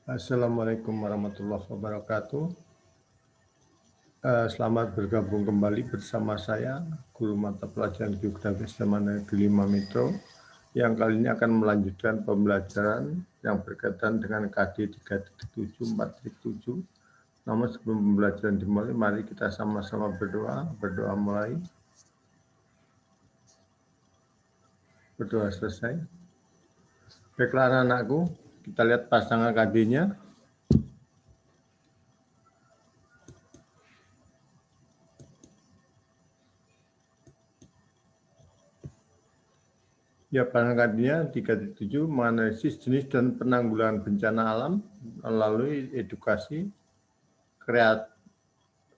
Assalamualaikum warahmatullahi wabarakatuh. Selamat bergabung kembali bersama saya, Guru Mata Pelajaran Geografi SMA Negeri 5 Metro, yang kali ini akan melanjutkan pembelajaran yang berkaitan dengan KD 3.7, 4.7. Namun sebelum pembelajaran dimulai, mari kita sama-sama berdoa. Berdoa mulai. Berdoa selesai. Baiklah anak-anakku, kita lihat pasangan KD-nya. Ya, penangkatannya 3.7 menganalisis jenis dan penanggulangan bencana alam melalui edukasi,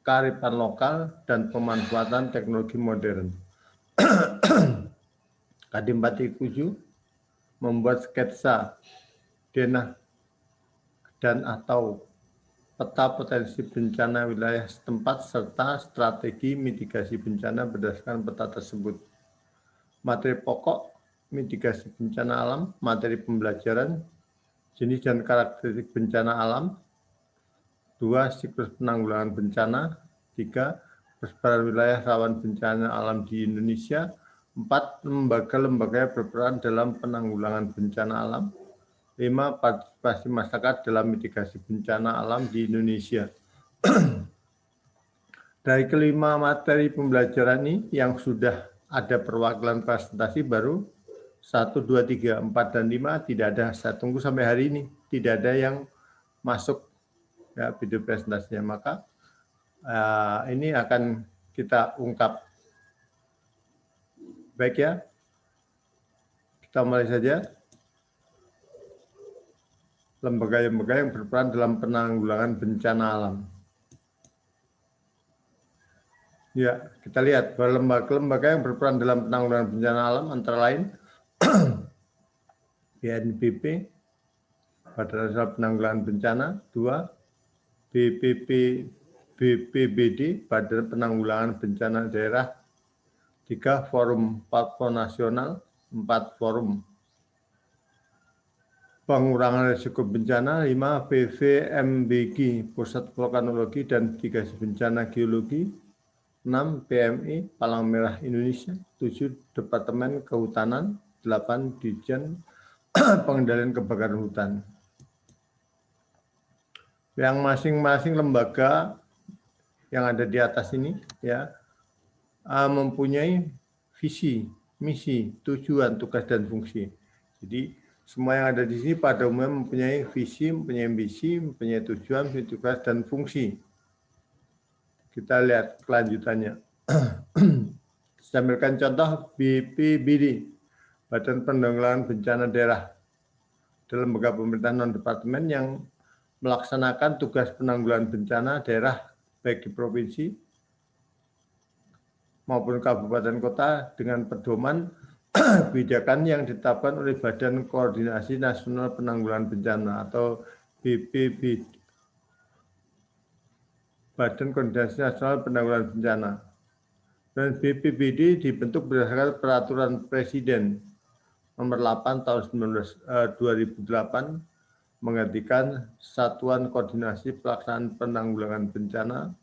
kearifan lokal, dan pemanfaatan teknologi modern. KD 4.7 membuat sketsa denah dan atau peta potensi bencana wilayah setempat serta strategi mitigasi bencana berdasarkan peta tersebut. Materi pokok mitigasi bencana alam, materi pembelajaran, jenis dan karakteristik bencana alam, 2. Siklus penanggulangan bencana, 3. Persebaran wilayah rawan bencana alam di Indonesia, 4. Lembaga-lembaga berperan dalam penanggulangan bencana alam, 5. Partisipasi masyarakat dalam mitigasi bencana alam di Indonesia. Dari kelima materi pembelajaran ini yang sudah ada perwakilan presentasi baru 1, 2, 3, 4, dan 5 tidak ada. Saya tunggu sampai hari ini tidak ada yang masuk ya, video presentasinya. Maka ini akan kita ungkap. Baik ya, kita mulai saja. Lembaga-lembaga yang berperan dalam penanggulangan bencana alam. Ya, kita lihat bahwa lembaga-lembaga yang berperan dalam penanggulangan bencana alam antara lain BNPB, Badan Nasional Penanggulangan Bencana, 2. BPBD, Badan Penanggulangan Bencana Daerah, 3. Forum Papua Nasional, 4. Forum Pengurangan Risiko Bencana, 5. PVMBG, Pusat Vulkanologi dan Mitigasi Bencana Geologi, 6. PMI, Palang Merah Indonesia, 7. Departemen Kehutanan, 8. Dirjen Pengendalian Kebakaran Hutan. Yang masing-masing lembaga yang ada di atas ini ya mempunyai visi, misi, tujuan, tugas, dan fungsi. Jadi semua yang ada di sini pada umumnya mempunyai visi, mempunyai misi, mempunyai tujuan, mempunyai tugas, dan fungsi. Kita lihat kelanjutannya. Saya ambilkan contoh BPBD, Badan Penanggulangan Bencana Daerah, dalam lembaga pemerintahan non-departemen yang melaksanakan tugas penanggulangan bencana daerah baik di provinsi maupun kabupaten kota dengan pedoman kebijakan yang ditetapkan oleh Badan Koordinasi Nasional Penanggulangan Bencana atau BPBD, Badan Koordinasi Nasional Penanggulangan Bencana. Dan BPBD dibentuk berdasarkan Peraturan Presiden Nomor 8 tahun 2008 menggantikan Satuan Koordinasi Pelaksanaan Penanggulangan Bencana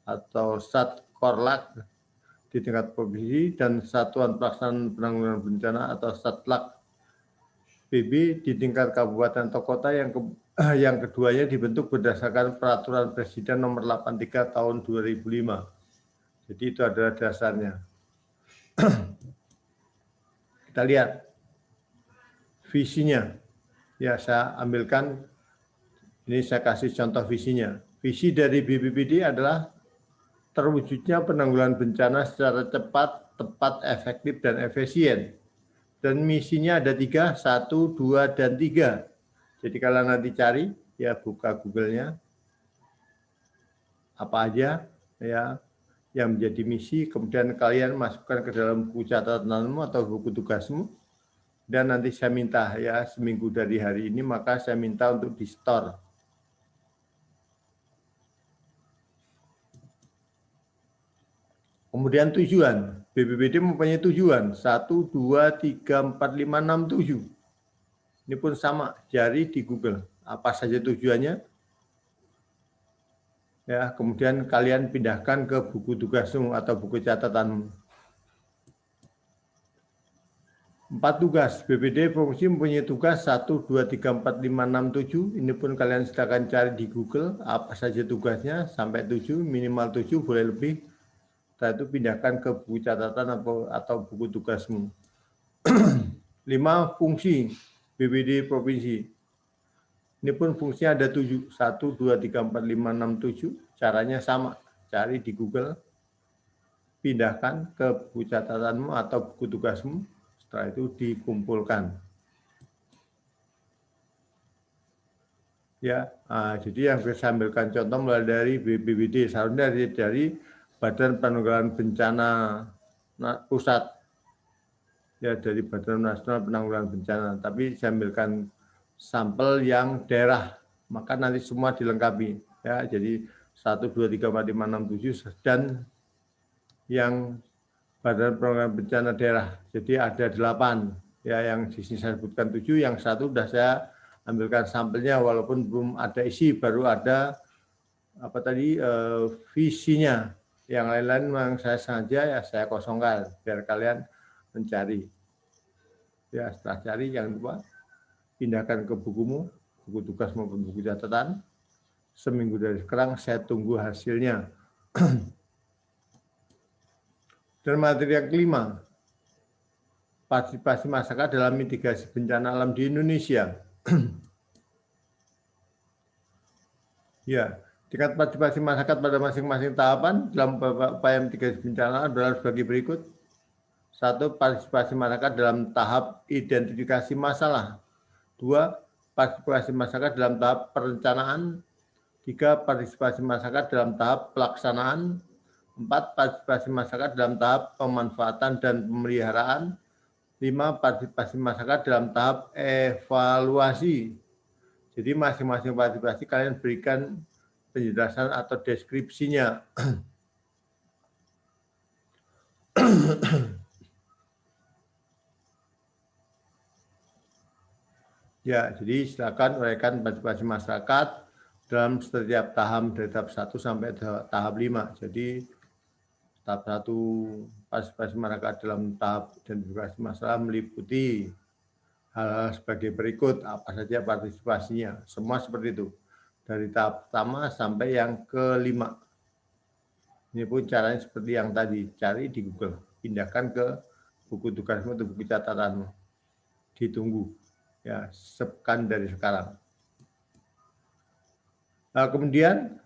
atau Satkorlak di tingkat provinsi dan Satuan Pelaksanaan Penanggulangan Bencana atau Satlak PB di tingkat kabupaten atau kota yang keduanya dibentuk berdasarkan Peraturan Presiden Nomor 83 tahun 2005. Jadi itu adalah dasarnya. Kita lihat visinya. Ya, saya ambilkan, ini saya kasih contoh visinya. Visi dari BPBD adalah terwujudnya penanggulangan bencana secara cepat, tepat, efektif, dan efisien. Dan misinya ada 3, 1, 2, dan 3. Jadi kalau nanti cari, ya buka Google-nya, apa aja ya yang menjadi misi, kemudian kalian masukkan ke dalam buku catatanmu atau buku tugasmu, dan nanti saya minta ya seminggu dari hari ini, maka saya minta untuk di-store. Kemudian tujuan, BPBD mempunyai tujuan 1, 2, 3, 4, 5, 6, 7. Ini pun sama, cari di Google. Apa saja tujuannya? Ya, kemudian kalian pindahkan ke buku tugasmu atau buku catatanmu. 4 tugas. BPD Provinsi mempunyai tugas 1, 2, 3, 4, 5, 6, 7. Ini pun kalian silakan cari di Google apa saja tugasnya sampai 7, minimal 7, boleh lebih. Setelah itu pindahkan ke buku catatan atau buku tugasmu. 5 fungsi BPD Provinsi. Ini pun fungsinya ada 7. 1, 2, 3, 4, 5, 6, 7. Caranya sama. Cari di Google. Pindahkan ke buku catatanmu atau buku tugasmu. Setelah itu dikumpulkan. Ya, jadi yang saya ambilkan contoh mulai dari BPBD, seharusnya dari Badan Penanggulangan Bencana Pusat. Ya, dari Badan Nasional Penanggulangan Bencana. Tapi saya ambilkan sampel yang daerah, maka nanti semua dilengkapi. Ya, jadi 1, 2, 3, 4, 5, 6, 7 dan yang Badan Penanggulangan Bencana Daerah. Jadi ada 8. Ya, yang di sini saya sebutkan 7, yang 1 sudah saya ambilkan sampelnya walaupun belum ada isi, baru ada visinya. Yang lain-lain memang saya sengaja ya saya kosongkan biar kalian mencari. Ya, setelah cari jangan lupa pindahkan ke bukumu, buku tugas maupun buku catatan. Seminggu dari sekarang saya tunggu hasilnya. Dan materi yang kelima, partisipasi masyarakat dalam mitigasi bencana alam di Indonesia. Ya, tingkat partisipasi masyarakat pada masing-masing tahapan dalam upaya mitigasi bencana adalah sebagai berikut. 1. Partisipasi masyarakat dalam tahap identifikasi masalah. 2. Partisipasi masyarakat dalam tahap perencanaan. 3. Partisipasi masyarakat dalam tahap pelaksanaan. 4. Partisipasi masyarakat dalam tahap pemanfaatan dan pemeliharaan. 5. Partisipasi masyarakat dalam tahap evaluasi. Jadi masing-masing partisipasi kalian berikan penjelasan atau deskripsinya. Ya, jadi silakan uraikan partisipasi masyarakat dalam setiap tahap dari tahap 1 sampai tahap 5. Jadi tahap 1 partisipasi masyarakat dalam tahap identifikasi masalah meliputi hal-hal sebagai berikut, apa saja partisipasinya. Semua seperti itu. Dari tahap pertama sampai yang kelima. Ini pun caranya seperti yang tadi, cari di Google, pindahkan ke buku tugasmu atau buku catatanmu. Ditunggu. Ya, sepekan dari sekarang. Nah, kemudian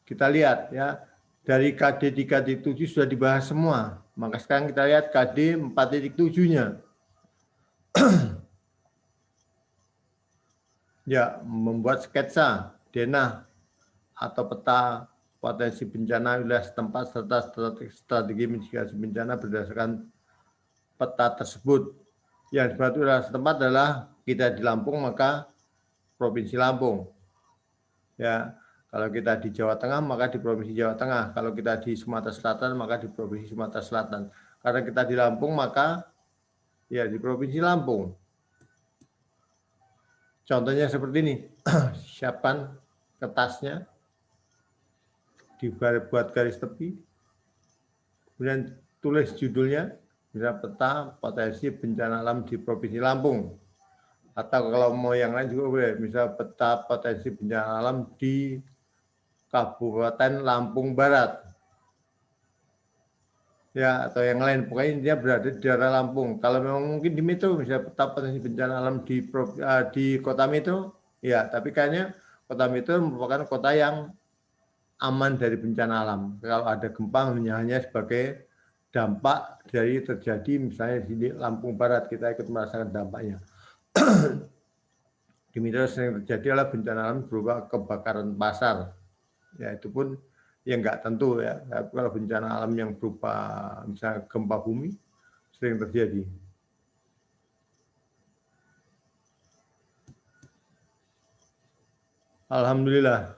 kita lihat ya, dari KD 3.7 sudah dibahas semua. Maka sekarang kita lihat KD 4.7-nya. Ya, membuat sketsa, denah, atau peta potensi bencana wilayah setempat serta strategi mitigasi bencana berdasarkan peta tersebut. Yang dibuat wilayah setempat adalah kita di Lampung, maka Provinsi Lampung. Ya, kalau kita di Jawa Tengah, maka di Provinsi Jawa Tengah. Kalau kita di Sumatera Selatan, maka di Provinsi Sumatera Selatan. Karena kita di Lampung, maka ya di Provinsi Lampung. Contohnya seperti ini. Siapkan kertasnya, dibuat garis tepi, kemudian tulis judulnya, misalnya peta potensi bencana alam di Provinsi Lampung. Atau kalau mau yang lain juga boleh, misalnya peta potensi bencana alam di Kabupaten Lampung Barat. Ya, atau yang lain, pokoknya dia berada di daerah Lampung. Kalau memang mungkin di metro, misalnya peta potensi bencana alam di kota metro, ya, tapi kayaknya kota metro merupakan kota yang aman dari bencana alam. Kalau ada gempa hanya sebagai dampak dari terjadi misalnya di Lampung Barat, kita ikut merasakan dampaknya. Di metro sering terjadi adalah bencana alam berupa kebakaran pasar. Ya, itu pun yang nggak tentu ya. Kalau bencana alam yang berupa misalnya gempa bumi sering terjadi. Alhamdulillah,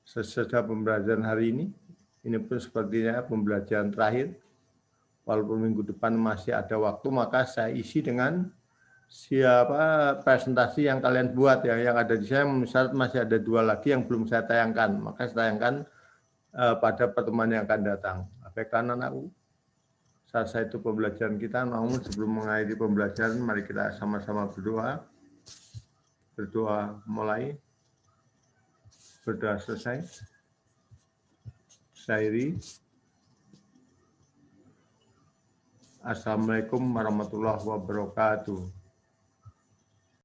sesudah pembelajaran hari ini pun sepertinya pembelajaran terakhir. Walaupun minggu depan masih ada waktu, maka saya isi dengan siapa presentasi yang kalian buat ya, yang ada di saya. Misalnya masih ada 2 lagi yang belum saya tayangkan, maka saya tayangkan pada pertemuan yang akan datang. Baiklah anakku, selesai itu pembelajaran kita. Namun sebelum mengakhiri pembelajaran, mari kita sama-sama berdoa. Berdoa mulai, berdoa selesai. Syahiri. Assalamualaikum warahmatullahi wabarakatuh.